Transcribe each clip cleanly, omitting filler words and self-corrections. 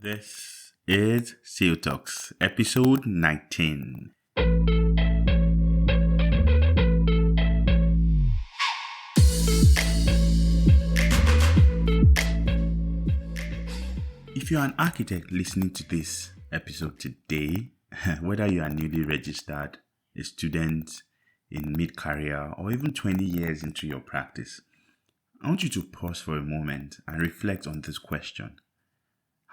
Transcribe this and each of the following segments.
This is Seal Talks, episode 19. If you're an architect listening to this episode today, whether you are newly registered, a student in mid-career, or even 20 years into your practice, I want you to pause for a moment and reflect on this question.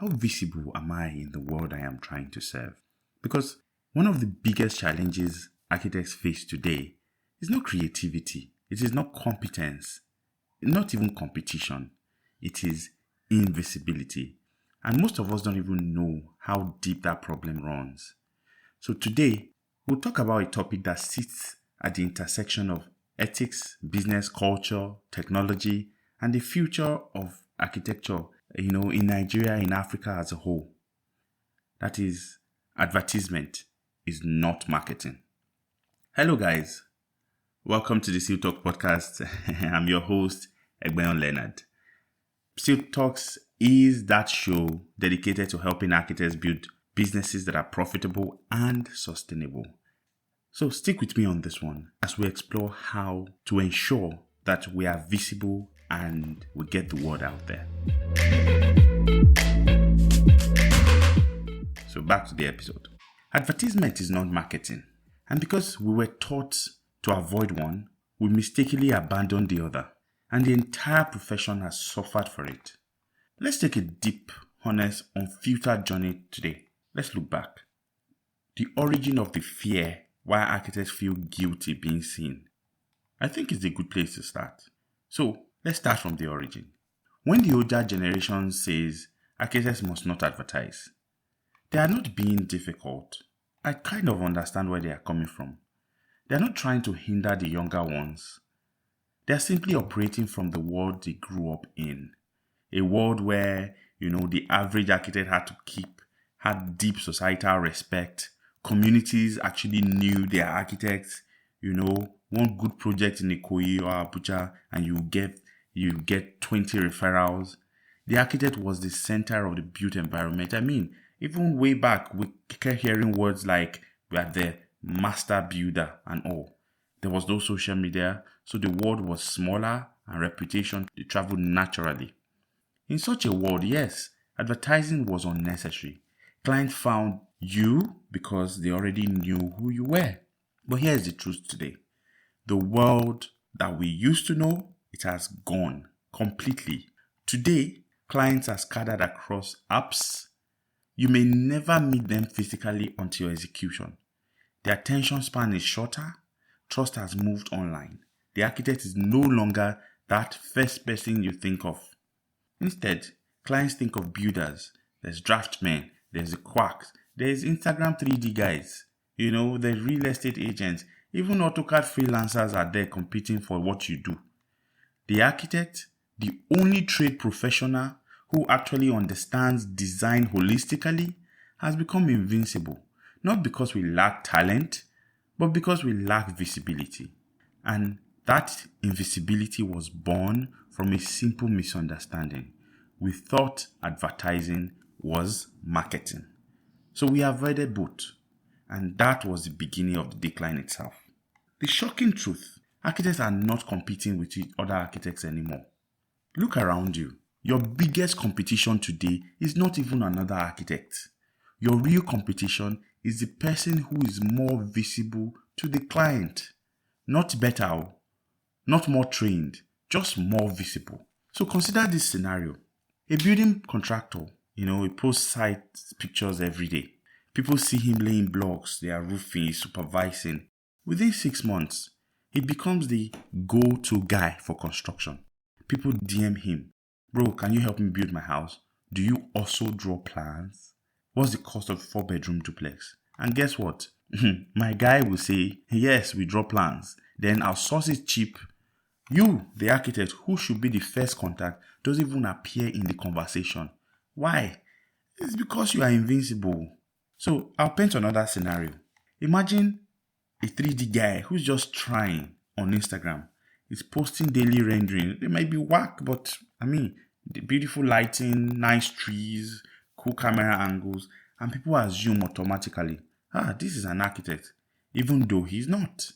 How visible am I in the world I am trying to serve? Because one of the biggest challenges architects face today is not creativity, it is not competence, not even competition, it is invisibility. And most of us don't even know how deep that problem runs. So today, we'll talk about a topic that sits at the intersection of ethics, business, culture, technology, and the future of architecture, in Nigeria, in Africa as a whole. That is, advertisement is not marketing. Hello guys, welcome to the Seal Talk podcast. I'm your host, Egbeiyon Leonard. Seal Talks is that show dedicated to helping architects build businesses that are profitable and sustainable. So stick with me on this one as we explore how to ensure that we are visible and we get the word out there. So back to the episode. Advertisement is not marketing. And because we were taught to avoid one, we mistakenly abandoned the other. And the entire profession has suffered for it. Let's take a deep, honest, unfiltered journey today. Let's look back. The origin of the fear why architects feel guilty being seen. I think it's a good place to start. So, let's start from the origin. When the older generation says architects must not advertise, they are not being difficult. I kind of understand where they are coming from. They are not trying to hinder the younger ones. They are simply operating from the world they grew up in. A world where, the average architect had deep societal respect. Communities actually knew their architects. One good project in Ikoyi or Abuja and you get 20 referrals. The architect was the center of the built environment. Even way back, we kept hearing words like we are the master builder and all. There was no social media, so the world was smaller and reputation traveled naturally. In such a world, yes, advertising was unnecessary. Clients found you because they already knew who you were. But here's the truth today. The world that we used to know, it has gone completely. Today, clients are scattered across apps. You may never meet them physically until execution. Their attention span is shorter. Trust has moved online. The architect is no longer that first person you think of. Instead, clients think of builders. There's draftsmen, there's the quacks, there's Instagram 3D guys, there's real estate agents, even AutoCAD freelancers are there competing for what you do. The architect, the only trade professional who actually understands design holistically, has become invincible. Not because we lack talent, but because we lack visibility. And that invisibility was born from a simple misunderstanding. We thought advertising was marketing. So we avoided both. And that was the beginning of the decline itself. The shocking truth, architects are not competing with other architects anymore. Look around you. Your biggest competition today is not even another architect. Your real competition is the person who is more visible to the client. Not better, not more trained, just more visible. So consider this scenario. A building contractor, he posts site pictures every day. People see him laying blocks, they are roofing, he's supervising. Within 6 months, he becomes the go-to guy for construction. People DM him. Bro, can you help me build my house? Do you also draw plans? What's the cost of a 4-bedroom duplex? And guess what? My guy will say, yes, we draw plans. Then our source is cheap. You, the architect, who should be the first contact, doesn't even appear in the conversation. Why? It's because you are invincible. So I'll paint another scenario. Imagine a 3D guy who's just trying on Instagram. He's posting daily rendering. They might be whack, but the beautiful lighting, nice trees, cool camera angles, and people assume automatically, this is an architect, even though he's not.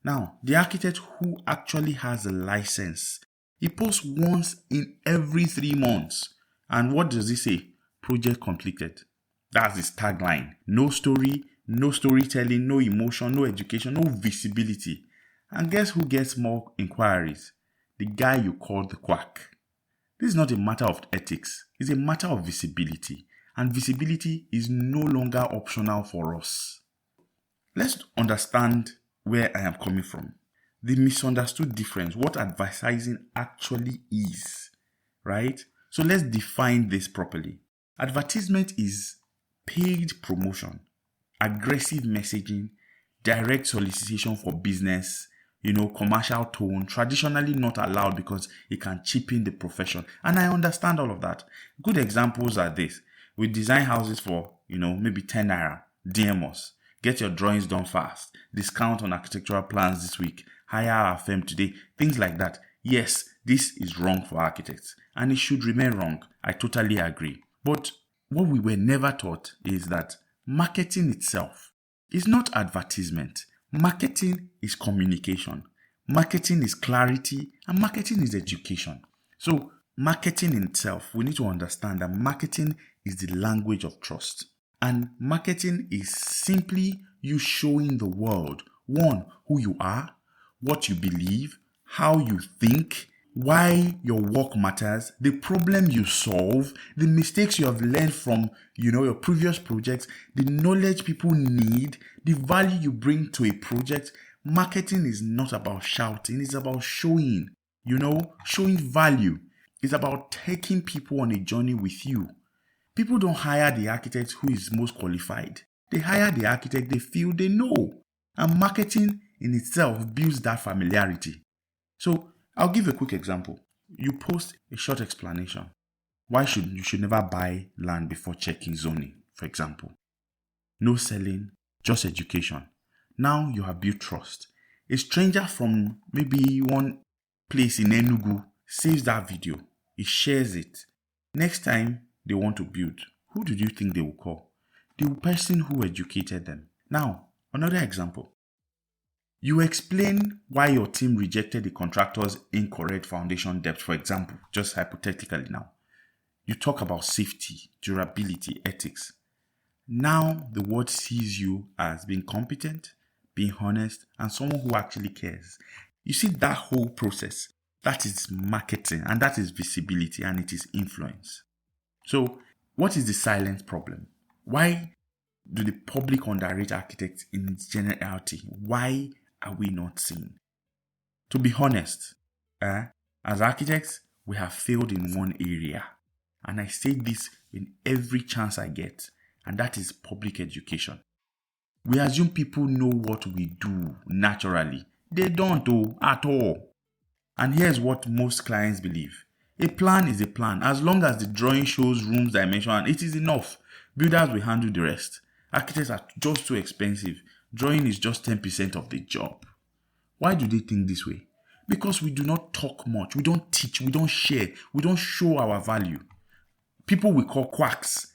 Now, the architect who actually has a license, he posts once in every 3 months. And what does he say? Project completed. That's his tagline. No story, no storytelling, no emotion, no education, no visibility. And guess who gets more inquiries? The guy you call the quack. This is not a matter of ethics. It's a matter of visibility. And visibility is no longer optional for us. Let's understand where I am coming from. The misunderstood difference, what advertising actually is, right? So let's define this properly. Advertisement is paid promotion, aggressive messaging, direct solicitation for business, commercial tone, traditionally not allowed because it can cheapen the profession. And I understand all of that. Good examples are this. We design houses for, maybe 10 naira, DM us. Get your drawings done fast. Discount on architectural plans this week. Hire our firm today. Things like that. Yes, this is wrong for architects. And it should remain wrong. I totally agree. But what we were never taught is that marketing itself is not advertisement. Marketing is communication. Marketing is clarity. And marketing is education. So marketing in itself, we need to understand that marketing is the language of trust. And marketing is simply you showing the world, one, who you are, what you believe, how you think, why your work matters, the problem you solve, the mistakes you have learned from, your previous projects, the knowledge people need, the value you bring to a project. Marketing is not about shouting, it's about showing, showing value. It's about taking people on a journey with you. People don't hire the architect who is most qualified. They hire the architect they feel they know. And marketing in itself builds that familiarity. So I'll give a quick example. You post a short explanation. Why you should never buy land before checking zoning, for example. No selling, just education. Now you have built trust. A stranger from maybe one place in Enugu saves that video. He shares it. Next time they want to build, who do you think they will call? The person who educated them. Now, another example. You explain why your team rejected the contractor's incorrect foundation depth, for example, just hypothetically now. You talk about safety, durability, ethics. Now the world sees you as being competent, being honest, and someone who actually cares. You see that whole process, that is marketing, and that is visibility, and it is influence. So, what is the silent problem? Why do the public underrate architects in its generality? Why are we not seen? To be honest, as architects, we have failed in one area. And I say this in every chance I get, and that is public education. We assume people know what we do naturally. They don't at all. And here's what most clients believe. A plan is a plan. As long as the drawing shows rooms, dimension, and it is enough. Builders will handle the rest. Architects are just too expensive. Drawing is just 10% of the job. Why do they think this way? Because we do not talk much. We don't teach. We don't share. We don't show our value. People we call quacks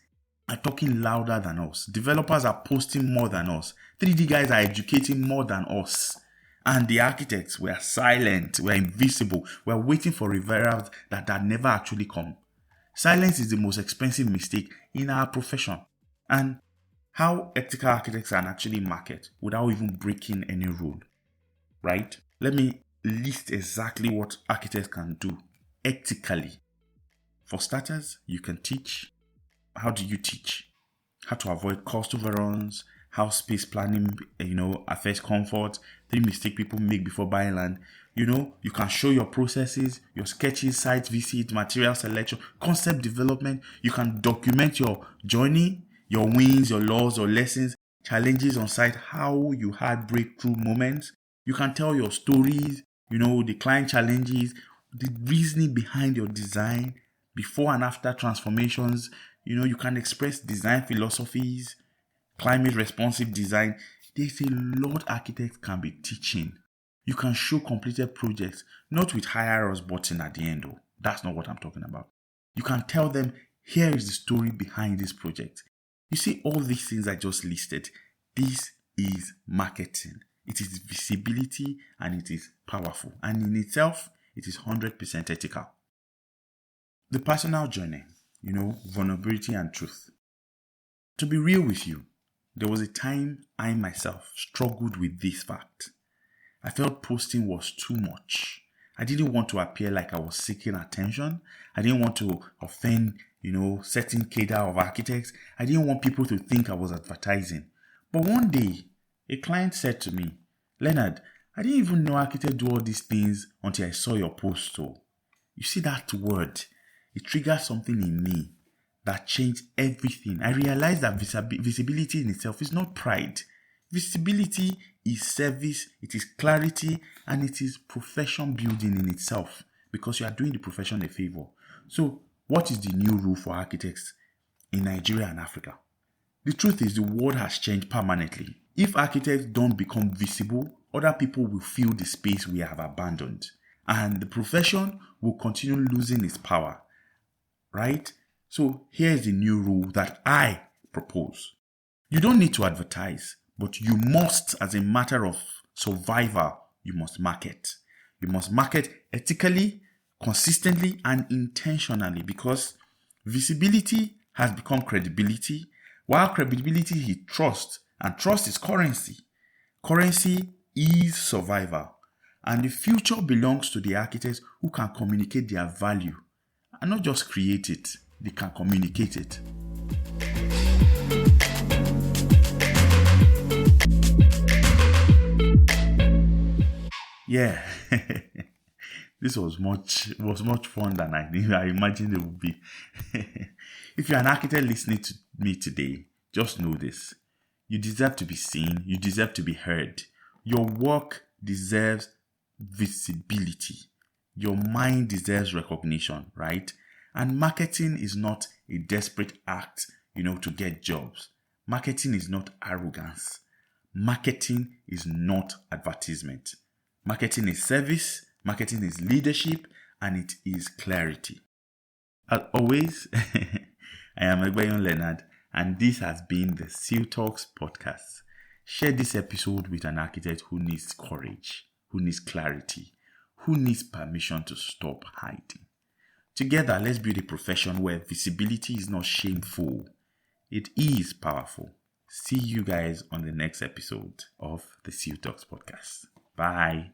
are talking louder than us. Developers are posting more than us. 3D guys are educating more than us. And the architects were silent, were invisible, were waiting for referrals that never actually come. Silence is the most expensive mistake in our profession. And how ethical architects can actually market without even breaking any rule, right? Let me list exactly what architects can do ethically. For starters, you can teach. How do you teach? How to avoid cost overruns, how space planning, affects comfort, 3 mistakes people make before buying land. You can show your processes, your sketches, site visit, material selection, concept development. You can document your journey, your wins, your loss, your lessons, challenges on site, how you had breakthrough moments. You can tell your stories, the client challenges, the reasoning behind your design, before and after transformations. You can express design philosophies, climate responsive design. There's a lot architects can be teaching. You can show completed projects, not with hire us button at the end. That's not what I'm talking about. You can tell them Here is the story behind this project. You see all these things I just listed. This is marketing. It is visibility and it is powerful. And in itself, it is 100% ethical. The personal journey, vulnerability and truth. To be real with you, there was a time I myself struggled with this fact. I felt posting was too much. I didn't want to appear like I was seeking attention. I didn't want to offend, certain cadre of architects. I didn't want people to think I was advertising. But one day, a client said to me, "Leonard, I didn't even know architects do all these things until I saw your post." So, you see that word, it triggered something in me that changed everything. I realized that visibility in itself is not pride. Visibility is service, it is clarity, and it is profession building in itself because you are doing the profession a favor. So, what is the new rule for architects in Nigeria and Africa? The truth is the world has changed permanently. If architects don't become visible, other people will fill the space we have abandoned. And the profession will continue losing its power. Right? So here is the new rule that I propose. You don't need to advertise, but you must, as a matter of survival, you must market. You must market ethically, consistently, and intentionally because visibility has become credibility, while credibility is trust, and trust is currency. Currency is survival, and the future belongs to the architects who can communicate their value and not just create it, they can communicate it. Yeah, this was much fun than I imagined it would be. If you're an architect listening to me today, just know this. You deserve to be seen. You deserve to be heard. Your work deserves visibility. Your mind deserves recognition, right? And marketing is not a desperate act, to get jobs. Marketing is not arrogance. Marketing is not advertisement. Marketing is service. Marketing is leadership. And it is clarity. As always, I am Egbeiyon Leonard, and this has been the Seal Talks podcast. Share this episode with an architect who needs courage, who needs clarity, who needs permission to stop hiding. Together, let's build a profession where visibility is not shameful. It is powerful. See you guys on the next episode of the Seal Talks podcast. Bye.